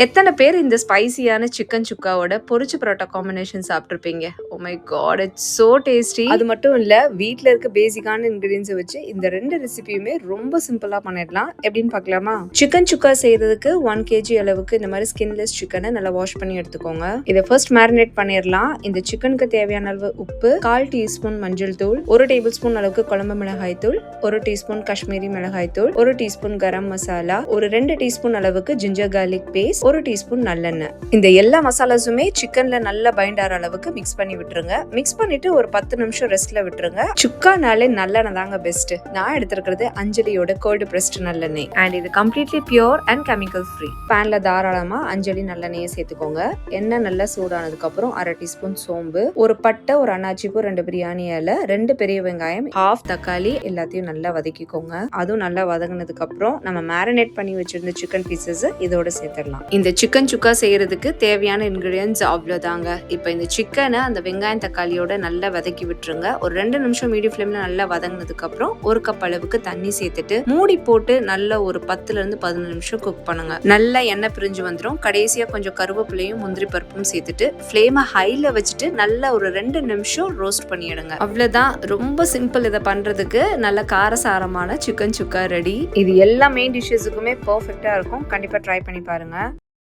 எத்தனை பேர் இந்த ஸ்பைசியான சிக்கன் சுக்காவோட பொரிச்ச பரோட்டா காம்பினேஷன் சாப்பிட்ருப்பீங்க? Oh my god, it's so tasty. அது மட்டும் இல்ல, வீட்ல இருக்க பேசிக்கான இன்கிரீடியன்ஸை வச்சு இந்த ரெண்டு ரெசிபியுமே ரொம்ப சிம்பிளா பண்ணிடலாம். எப்படின்னு பார்க்கலாமா? சிக்கன் சுக்கா செய்யறதுக்கு 1 kg அளவுக்கு இந்த மாதிரி ஸ்கின்லெஸ் சிக்கனை நல்லா வாஷ் பண்ணி எடுத்துக்கோங்க. இதை ஃபர்ஸ்ட் மேரினேட் பண்ணிடலாம். இந்த சிக்கனுக்கு தேவையான அளவு உப்பு, 1/4 டீஸ்பூன் மஞ்சள் தூள், 1 டேபிள் ஸ்பூன் அளவுக்கு குழம்பு மிளகாய் தூள், 1 டீஸ்பூன் காஷ்மீரி மிளகாய் தூள், 1 டீஸ்பூன் கரம் மசாலா, ஒரு 2 டீஸ்பூன் அளவுக்கு ஜிஞ்சர் கார்லிக் பேஸ்ட், 1 டீஸ்பூன் நல்லெண்ணெய். இந்த எல்லா மசாலாஸுமே சிக்கன்ல நல்லா பைண்ட் ஆகிற அளவுக்கு மிக்ஸ் பண்ணி விட்டுருங்க. மிக்ஸ் பண்ணிட்டு ஒரு 10 நிமிஷம் ரெஸ்ட்ல விட்டுருங்க. சுக்கானாலே நல்லெண்ணெய் தாங்க பெஸ்ட். நான் எடுத்துருக்கிறது அஞ்சலியோட கோல்டு பிரஸ்ட் நல்லெண்ணெய். அண்ட் இது completely pure and chemical free. பேன்ல தாராளமா அஞ்சலி நல்லெண்ணெயை சேர்த்துக்கோங்க. எண்ணெய் நல்லா சூடானதுக்கு அப்புறம் 1/2 டீஸ்பூன் சோம்பு, ஒரு பட்டை, ஒரு அன்னாச்சி பூ, 2 பிரியாணி இலை, 2 பெரிய வெங்காயம், 1/2 தக்காளி எல்லாத்தையும் நல்லா வதக்கிக்கோங்க. அதுவும் நல்லா வதங்கினதுக்கு அப்புறம் நம்ம மேரினேட் பண்ணி வச்சிருந்த சிக்கன் பீசஸ் இதோட சேர்த்துடலாம். இந்த சிக்கன் சுக்கா செய்யறதுக்கு தேவையான இன்கிரீடியன்ஸ் அவ்வளோதாங்க. இப்போ இந்த சிக்கனை அந்த வெங்காயம் தக்காளியோட நல்லா வதக்கி விட்டுருங்க. ஒரு 2 நிமிஷம் மீடியம் ஃப்ளேம்ல நல்லா வதங்கினதுக்கு அப்புறம் 1 கப் அளவுக்கு தண்ணி சேர்த்துட்டு மூடி போட்டு நல்லா ஒரு 10 இருந்து 15 நிமிஷம் குக் பண்ணுங்க. நல்லா எண்ணெய் பிரிஞ்சு வந்துடும். கடைசியா கொஞ்சம் கருவேப்பிலையும் முந்திரி பருப்பும் சேர்த்துட்டு ஃப்ளேமை ஹைல வச்சுட்டு நல்லா ஒரு 2 நிமிஷம் ரோஸ்ட் பண்ணிடுங்க. அவ்வளவுதான், ரொம்ப சிம்பிள். இதை பண்றதுக்கு நல்ல காரசாரமான சிக்கன் சுக்கா ரெடி. இது எல்லா மெயின் டிஷ்ஷஸுக்குமே பர்ஃபெக்டா இருக்கும். கண்டிப்பா ட்ரை பண்ணி பாருங்க.